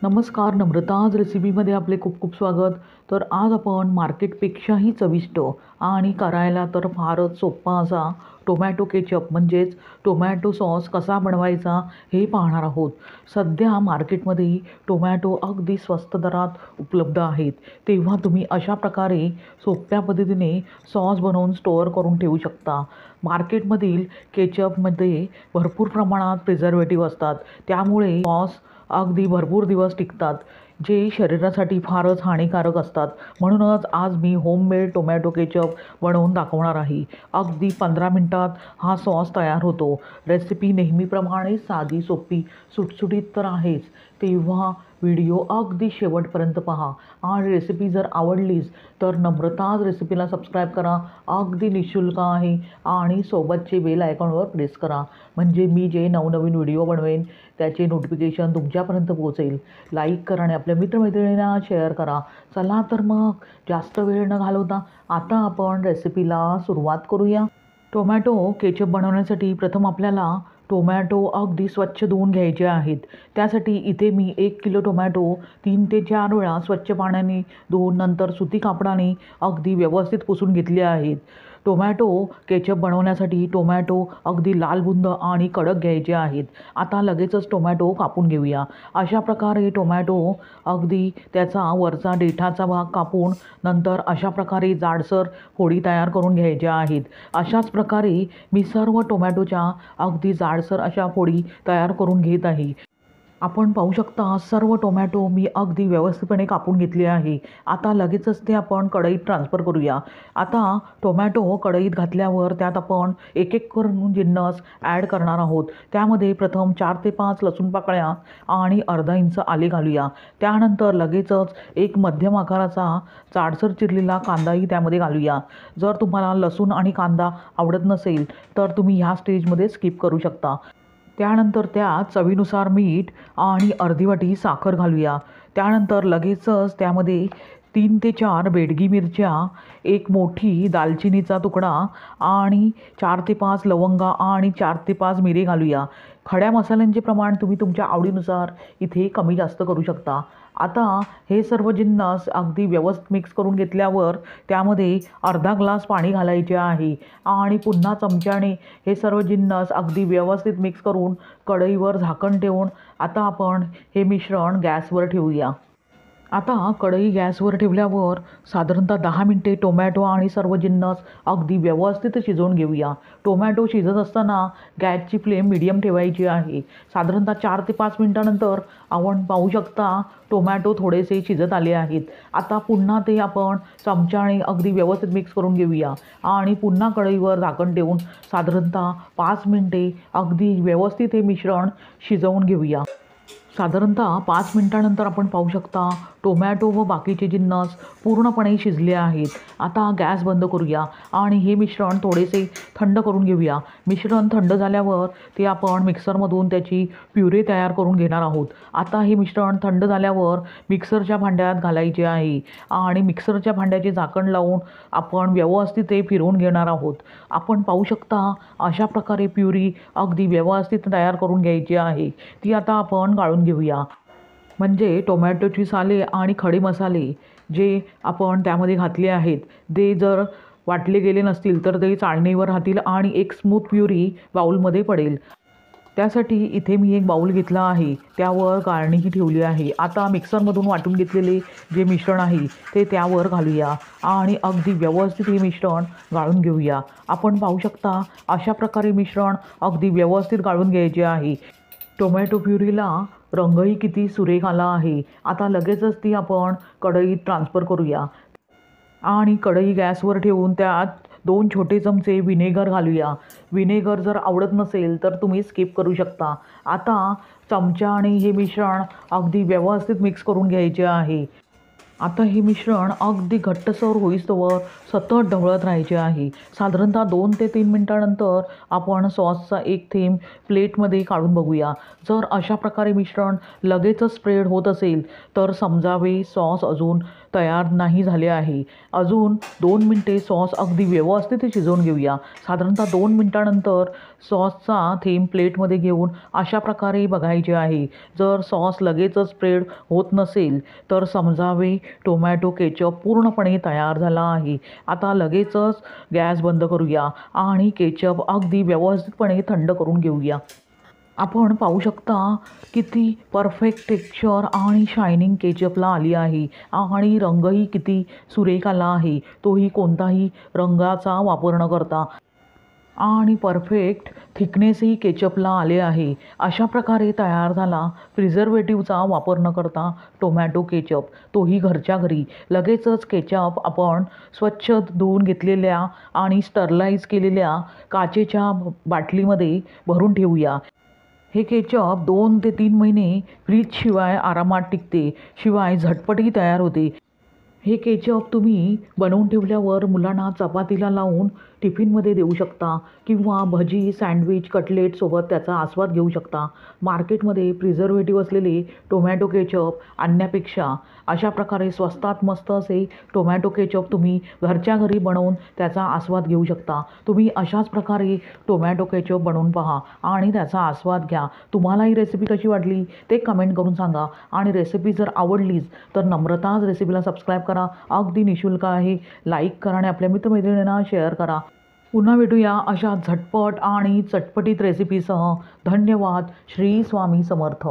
नमस्कार, नम्रताज रेसिपीमध्ये आपले खूप खूप स्वागत. तर आज आपण मार्केटपेक्षाही चविष्ट आणि करायला तर फारच सोपा असा टोमॅटो केचप म्हणजेच टोमॅटो सॉस कसा बनवायचा हे पाहणार आहोत. सध्या मार्केटमध्ये टोमॅटो अगदी स्वस्त दरात उपलब्ध आहेत. तेव्हा तुम्ही अशा प्रकारे सोप्या पद्धतीने सॉस बनवून स्टोअर करून ठेवू शकता. मार्केटमधील केचपमध्ये भरपूर प्रमाणात प्रिझर्वेटिव्ह असतात, त्यामुळे सॉस अगदी भरपूर दिवस टिकतात, जे शरीरासाठी फारच हानिकारक असतात. म्हणूनच आज मी होममेड टोमॅटो केचप बनवून दाखवणार आहे. अगदी 15 मिनिटात हा सॉस तयार होतो. रेसिपी नेहमीप्रमाणे साधी, सोपी, सुटसुटीत तर आहेच. तेव्हा व्हिडिओ अगदी शेवटपर्यंत पहा आणि रेसिपी जर आवडलीच तर नम्रताज रेसिपीला सबस्क्राईब करा. अगदी निःशुल्क आहे आणि सोबतचे बेल आयकॉनवर प्रेस करा, म्हणजे मी जे नवनवीन व्हिडिओ बनवेन त्याचे नोटिफिकेशन तुमच्यापर्यंत पोहोचेल. लाईक करा आणि आपल्या मित्रमैत्रिणींना शेअर करा. चला तर मग जास्त वेळ न घालवता आता आपण रेसिपीला सुरुवात करूया. टोमॅटो केचप बनवण्यासाठी प्रथम आपल्याला टोमॅटो अगदी स्वच्छ धुवून घ्यायचे आहेत. त्यासाठी इथे मी 1 किलो टोमॅटो 3 ते 4 वेळा स्वच्छ पाण्याने धुवून नंतर सुती कापडाने अगदी व्यवस्थित पुसून घेतले आहेत. टोमॅटो केचप बनवण्यासाठी टोमॅटो अगदी लालबुंद आणि कडक घ्यायचे आहेत. आता लगेचच टोमॅटो कापून घेऊया. अशा प्रकारे टोमॅटो अगदी त्याचा वरचा देठाचा भाग कापून नंतर अशा प्रकारे जाडसर फोडी तयार करून घ्यायच्या आहेत. अशाच प्रकारे मी सर्व टोमॅटोच्या अगदी जाडसर अशा फोडी तयार करून घेत आहे. आपण पाहू शकता सर्व टोमॅटो मी अगदी व्यवस्थितपणे कापून घेतले आहे. आता लगेचच ते आपण कढईत ट्रान्सफर करूया. आता टोमॅटो कढईत घातल्यावर त्यात आपण एक एक करून जिन्नस ॲड करणार आहोत. त्यामध्ये प्रथम 4 ते 5 लसूण पाकळ्या आणि अर्धा इंच आले घालूया. त्यानंतर लगेचच एक मध्यम आकाराचा जाडसर चिरलेला कांदाही त्यामध्ये घालूया. जर तुम्हाला लसूण आणि कांदा आवडत नसेल तर तुम्ही ह्या स्टेजमध्ये स्किप करू शकता. त्यानंतर त्यात चवीनुसार मीठ आणि अर्धी वाटी साखर घालूया. त्यानंतर लगेचच त्यामध्ये 3 ते 4 बेडगी मिरच्या, एक मोठी दालचिनीचा तुकडा आणि 4 ते 5 लवंगा आणि 4 ते 5 मिरे घालूया. खड्या मसाल्यांचे प्रमाण तुम्ही तुमच्या आवडीनुसार इथे कमी जास्त करू शकता. आता हे सर्व जिन्नस अगदी व्यवस्थित मिक्स करून घेतल्यावर त्यामध्ये अर्धा ग्लास पाणी घालायचे आहे आणि पुन्हा चमच्याने हे सर्व जिन्नस अगदी व्यवस्थित मिक्स करून कढईवर झाकण ठेवून आता आपण हे मिश्रण गॅसवर ठेवूया. आता कढई गॅसवर ठेवल्यावर साधारणतः 10 मिनिटे टोमॅटो आणि सर्व जिन्नस अगदी व्यवस्थित शिजवून घेऊया. टोमॅटो शिजत असताना गॅसची फ्लेम मीडियम ठेवायची आहे. साधारणतः 4 ते 5 मिनिटानंतर आपण पाहू शकता टोमॅटो थोडेसे शिजत आले आहेत. आता पुन्हा ते आपण चमच्याने अगदी व्यवस्थित मिक्स करून घेऊया आणि पुन्हा कढईवर झाकण ठेवून साधारणतः 5 मिनिटे अगदी व्यवस्थित हे मिश्रण शिजवून घेऊया. साधारणतः 5 मिनिटानंतर आपण पाहू शकता टोमॅटो व बाकीचे जिन्नस पूर्णपणे शिजले आहेत. आता गॅस बंद करूया आणि हे मिश्रण थोडेसे थंड करून घेऊया. मिश्रण थंड झाल्यावर ते आपण मिक्सरमधून त्याची प्युरे तयार करून घेणार आहोत. आता हे मिश्रण थंड झाल्यावर मिक्सरच्या भांड्यात घालायचे आहे आणि मिक्सरच्या भांड्याचे झाकण लावून आपण व्यवस्थित ते फिरवून घेणार आहोत. आपण पाहू शकता अशा प्रकारे प्युरी अगदी व्यवस्थित तयार करून घ्यायची आहे. ती आता आपण गाळून घेऊया. म्हणजे टोमॅटोची साले आणि खडे मसाले जे आपण त्यामध्ये घातले आहेत ते जर वाटले गेले नसतील तर ते चाळणीवर राहतील आणि एक स्मूथ प्युरी बाऊलमध्ये पडेल. त्यासाठी इथे मी एक बाऊल घेतला आहे, त्यावर गाळणीही ठेवली आहे. आता मिक्सरमधून वाटून घेतलेले जे मिश्रण आहे ते त्यावर घालूया आणि अगदी व्यवस्थित हे मिश्रण गाळून घेऊया. आपण पाहू शकता अशा प्रकारे मिश्रण अगदी व्यवस्थित गाळून घ्यायचे आहे. टोमॅटो प्युरीला रंगही किती सुरेख आला आहे. आता लगेचच ती आपण कढईत ट्रान्सफर करूया आणि कढई गॅसवर ठेवून त्यात 2 छोटे चमचे व्हिनेगर घालूया. व्हिनेगर जर आवडत नसेल तर तुम्ही स्किप करू शकता. आता चमच्याने हे मिश्रण अगदी व्यवस्थित मिक्स करून घ्यायचे आहे. आता हे मिश्रण अगदी घट्टसर होईस्तोवर सतत ढवळत राहायचे आहे. साधारणतः 2 ते 3 मिनिटानंतर आपण सॉसचा एक थेंब प्लेटमध्ये काढून बघूया. जर अशा प्रकारे मिश्रण लगेचच स्प्रेड होत असेल तर समजावे सॉस अजून तयार नाही झाले आहे. अजून 2 मिनिटे सॉस अगदी व्यवस्थित शिजवून घेऊया. साधारणतः 2 मिनिटानंतर सॉसचा थेंब प्लेटमध्ये घेऊन अशा प्रकारे बघायचे आहे. जर सॉस लगेचच स्प्रेड होत नसेल तर समजावे टोमॅटो केचप पूर्णपणे तयार झाला आहे. आता लगेचच गॅस बंद करूया आणि केचप अगदी व्यवस्थितपणे थंड करून घेऊया. आपण पाहू शकता किती परफेक्ट टेक्स्चर आणि शायनिंग केचपला आली आहे आणि रंगही किती सुरेख आला आहे. तोही कोणताही रंगाचा वापर न करता आणि परफेक्ट थिकनेसही केचपला आले आहे. अशा प्रकारे तयार झाला प्रिझर्वेटिव्हचा वापर न करता टोमॅटो केचप, तोही घरच्या घरी. लगेचच केचप आपण स्वच्छ धुवून घेतलेल्या आणि स्टरलाइज केलेल्या काचेच्या बाटलीमध्ये भरून ठेवूया. हे केचप 2 ते 3 महिने फ्रीजशिवाय आरामात टिकते, शिवाय झटपटही तयार होते. हे केचप तुम्ही बनवून ठेवल्यावर मुलांना चपातीला लावून टिफिनमध्ये देऊ शकता किंवा भजी, सँडविच, कटलेटसोबत त्याचा आस्वाद घेऊ शकता. मार्केटमध्ये प्रिझर्वेटिव्ह असलेले टोमॅटो केचप आणण्यापेक्षा अशा प्रकारे स्वस्तात मस्त असे टोमॅटो केचप तुम्ही घरच्या घरी बनवून त्याचा आस्वाद घेऊ शकता. तुम्ही अशाच प्रकारे टोमॅटो केचप बनवून पहा आणि त्याचा आस्वाद घ्या. तुम्हाला ही रेसिपी कशी वाटली ते कमेंट करून सांगा आणि रेसिपी जर आवडलीच तर नम्रताज रेसिपीला सबस्क्राईब करा. अगदी निःशुल्क आहे. लाईक करा आणि आपल्या मित्रमैत्रिणींना शेअर करा. पुन्हा भेटूया अशा झटपट आणि चटपटीत रेसिपीसह. धन्यवाद. श्री स्वामी समर्थ.